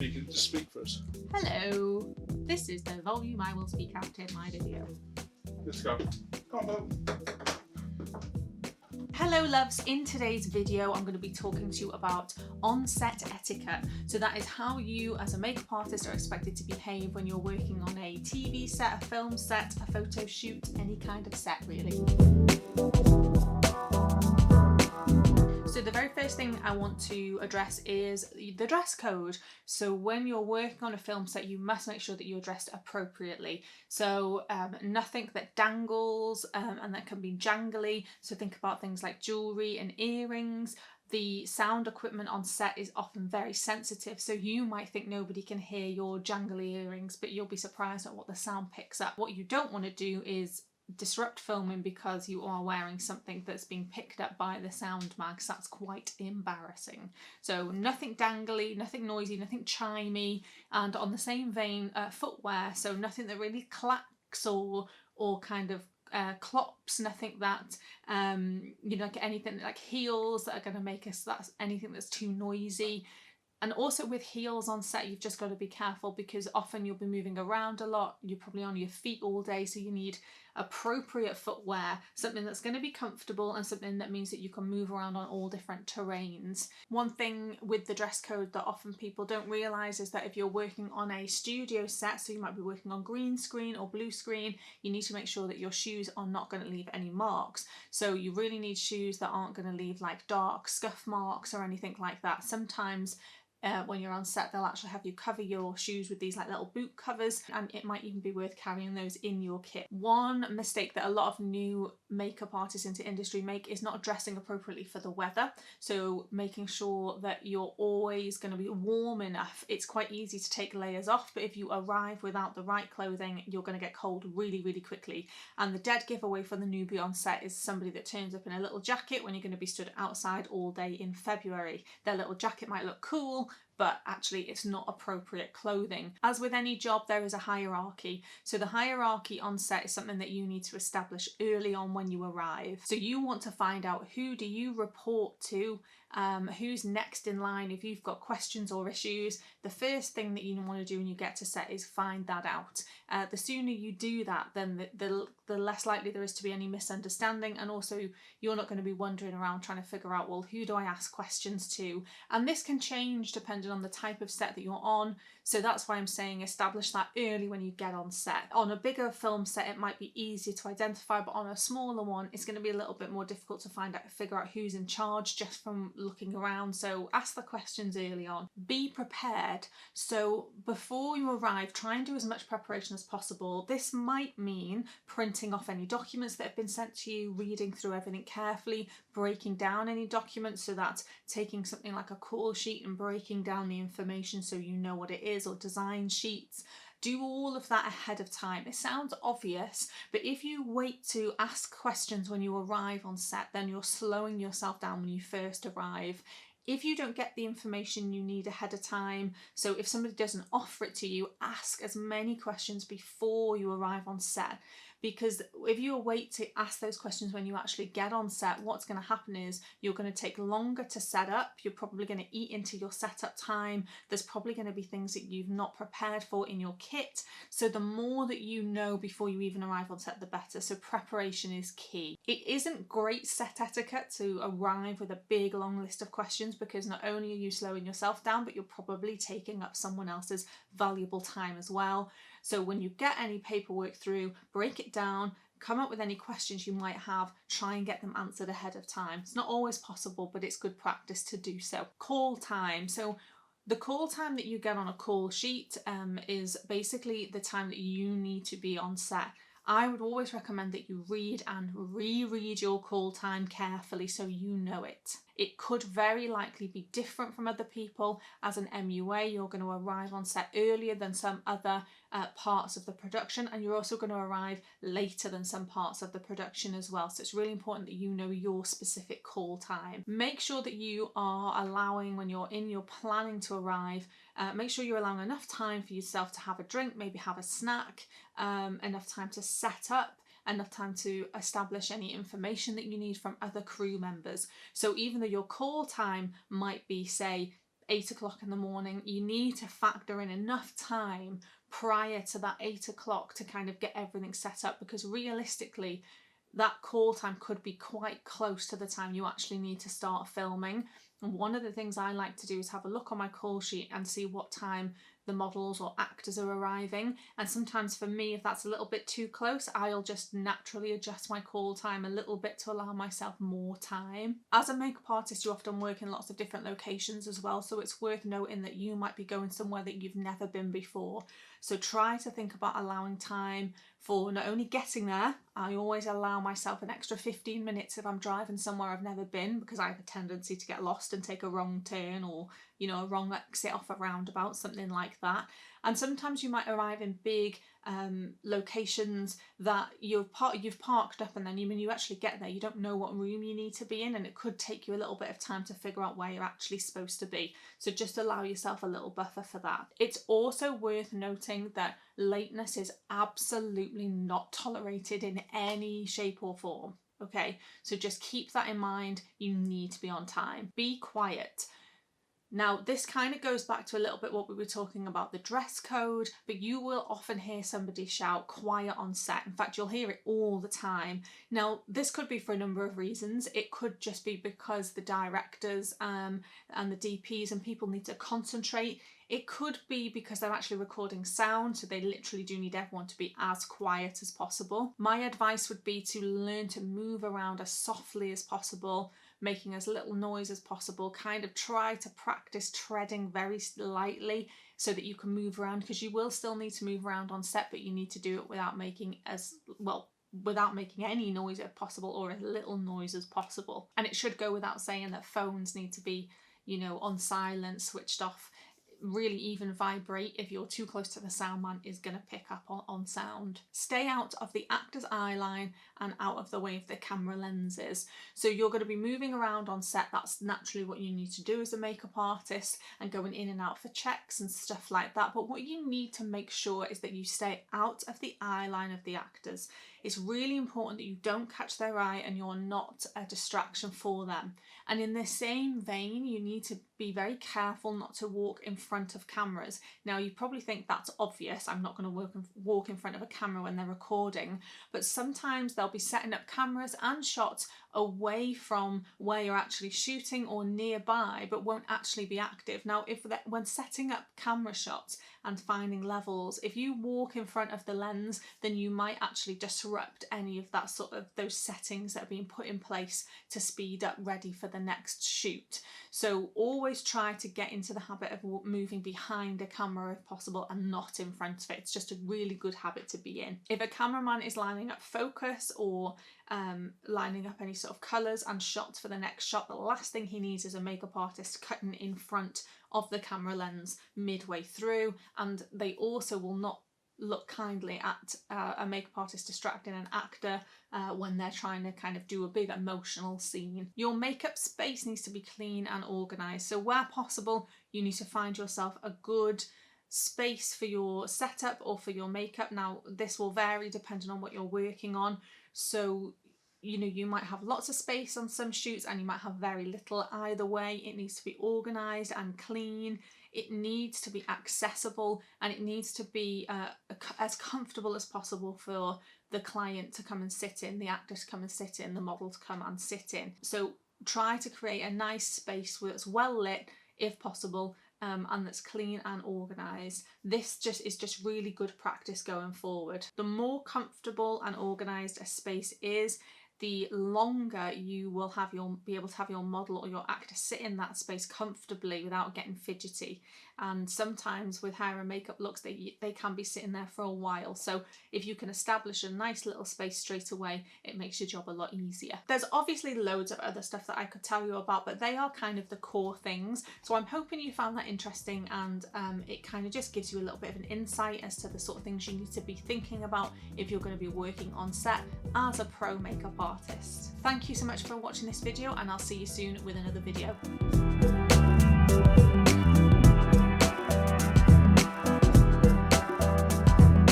You can just speak for us. Hello, this is the volume I will speak at in my video. Let's go. Come on, Bo. Hello loves, in today's video I'm going to be talking to you about on-set etiquette. So that is how you as a makeup artist are expected to behave when you're working on a TV set, a film set, a photo shoot, any kind of set really. So the very first thing I want to address is the dress code. So when you're working on a film set, you must make sure that you're dressed appropriately. So nothing that dangles and that can be jangly. So think about things like jewellery and earrings. The sound equipment on set is often very sensitive, so you might think nobody can hear your jangly earrings, but you'll be surprised at what the sound picks up. What you don't want to do is disrupt filming because you are wearing something that's being picked up by the sound mags. That's quite embarrassing. So nothing dangly, nothing noisy, nothing chimey, and on the same vein, footwear, so nothing that really clacks or kind of clops, nothing that you know, like anything like heels that are going to make us, that's anything that's too noisy. And also with heels on set, you've just got to be careful because often you'll be moving around a lot. You're probably on your feet all day, so you need appropriate footwear, something that's going to be comfortable and something that means that you can move around on all different terrains. One thing with the dress code that often people don't realise is that if you're working on a studio set, so you might be working on green screen or blue screen, you need to make sure that your shoes are not going to leave any marks. So you really need shoes that aren't going to leave like dark scuff marks or anything like that. Sometimes when you're on set, they'll actually have you cover your shoes with these like little boot covers, and it might even be worth carrying those in your kit. One mistake that a lot of new makeup artists into industry make is not dressing appropriately for the weather. So making sure that you're always going to be warm enough. It's quite easy to take layers off, but if you arrive without the right clothing, you're going to get cold really, really quickly. And the dead giveaway for the newbie on set is somebody that turns up in a little jacket when you're going to be stood outside all day in February. Their little jacket might look cool, but actually it's not appropriate clothing. As with any job, there is a hierarchy. So the hierarchy on set is something that you need to establish early on when you arrive. So you want to find out, who do you report to, who's next in line. If you've got questions or issues, the first thing that you want to do when you get to set is find that out. The sooner you do that, then the less likely there is to be any misunderstanding, and also you're not going to be wandering around trying to figure out, well, who do I ask questions to? And this can change depending on the type of set that you're on. So that's why I'm saying establish that early when you get on set. On a bigger film set, it might be easier to identify, but on a smaller one, it's going to be a little bit more difficult to figure out who's in charge just from looking around. So ask the questions early on. Be prepared. So before you arrive, try and do as much preparation as possible. This might mean printing off any documents that have been sent to you, reading through everything carefully, breaking down any documents, so that's taking something like a call sheet and breaking down the information so you know what it is, or design sheets. Do all of that ahead of time. It sounds obvious, but if you wait to ask questions when you arrive on set, then you're slowing yourself down when you first arrive. If you don't get the information you need ahead of time, so if somebody doesn't offer it to you, ask as many questions before you arrive on set. Because if you wait to ask those questions when you actually get on set, what's going to happen is you're going to take longer to set up. You're probably going to eat into your setup time. There's probably going to be things that you've not prepared for in your kit. So the more that you know before you even arrive on set, the better. So preparation is key. It isn't great set etiquette to arrive with a big long list of questions, because not only are you slowing yourself down, but you're probably taking up someone else's valuable time as well. So when you get any paperwork through, break it down, come up with any questions you might have, try and get them answered ahead of time. It's not always possible, but it's good practice to do so. Call time. So the call time that you get on a call sheet is basically the time that you need to be on set. I would always recommend that you read and reread your call time carefully so you know it. It could very likely be different from other people. As an MUA, you're going to arrive on set earlier than some other parts of the production, and you're also going to arrive later than some parts of the production as well. So it's really important that you know your specific call time. Make sure that you are allowing, when you're planning to arrive, make sure you're allowing enough time for yourself to have a drink, maybe have a snack, enough time to set up, enough time to establish any information that you need from other crew members. So even though your call time might be, say, 8 o'clock in the morning, you need to factor in enough time prior to that 8 o'clock to kind of get everything set up, because realistically that call time could be quite close to the time you actually need to start filming. And one of the things I like to do is have a look on my call sheet and see what time the models or actors are arriving. And sometimes for me, if that's a little bit too close, I'll just naturally adjust my call time a little bit to allow myself more time. As a makeup artist, you often work in lots of different locations as well, so it's worth noting that you might be going somewhere that you've never been before. So try to think about allowing time for not only getting there. I always allow myself an extra 15 minutes if I'm driving somewhere I've never been, because I have a tendency to get lost and take a wrong turn, or a wrong exit off a roundabout, something like that. And sometimes you might arrive in big locations that you've parked up, and then when you actually get there, you don't know what room you need to be in, and it could take you a little bit of time to figure out where you're actually supposed to be. So just allow yourself a little buffer for that. It's also worth noting that lateness is absolutely not tolerated in any shape or form. Okay, so just keep that in mind. You need to be on time. Be quiet. Now, this kind of goes back to a little bit what we were talking about, the dress code, but you will often hear somebody shout quiet on set. In fact, you'll hear it all the time. Now, this could be for a number of reasons. It could just be because the directors and the DPs and people need to concentrate. It could be because they're actually recording sound, so they literally do need everyone to be as quiet as possible. My advice would be to learn to move around as softly as possible, making as little noise as possible. Kind of try to practice treading very lightly so that you can move around, because you will still need to move around on set, but you need to do it without making any noise if possible, or as little noise as possible. And it should go without saying that phones need to be, on silent, switched off. Really even vibrate if you're too close to the sound man is going to pick up on sound. Stay out of the actor's eye line and out of the way of the camera lenses. So you're going to be moving around on set. That's naturally what you need to do as a makeup artist, and going in and out for checks and stuff like that. But what you need to make sure is that you stay out of the eye line of the actors. It's really important that you don't catch their eye and you're not a distraction for them. And in the same vein, you need to be very careful not to walk in front of cameras. Now, you probably think that's obvious. I'm not going to walk in front of a camera when they're recording, but sometimes they'll be setting up cameras and shots away from where you're actually shooting or nearby, but won't actually be active. Now, when setting up camera shots and finding levels, if you walk in front of the lens, then you might actually disrupt any of that those settings that are being put in place to speed up ready for the next shoot. So always try to get into the habit of moving behind a camera if possible, and not in front of it. It's just a really good habit to be in. If a cameraman is lining up focus or lining up any sort of colours and shots for the next shot, the last thing he needs is a makeup artist cutting in front of the camera lens midway through. And they also will not look kindly at a makeup artist distracting an actor when they're trying to kind of do a big emotional scene. Your makeup space needs to be clean and organised. So where possible, you need to find yourself a good space for your setup or for your makeup. Now, this will vary depending on what you're working on. So, you might have lots of space on some shoots and you might have very little. Either way, it needs to be organised and clean. It needs to be accessible, and it needs to be as comfortable as possible for the client to come and sit in, the actor to come and sit in, the model to come and sit in. So try to create a nice space that's well lit if possible, and that's clean and organised. This is just really good practice going forward. The more comfortable and organised a space is, the longer you will be able to have your model or your actor sit in that space comfortably without getting fidgety. And sometimes with hair and makeup looks, they can be sitting there for a while. So if you can establish a nice little space straight away, it makes your job a lot easier. There's obviously loads of other stuff that I could tell you about, but they are kind of the core things. So I'm hoping you found that interesting, and it kind of just gives you a little bit of an insight as to the sort of things you need to be thinking about if you're going to be working on set as a pro makeup artist. Thank you so much for watching this video, and I'll see you soon with another video.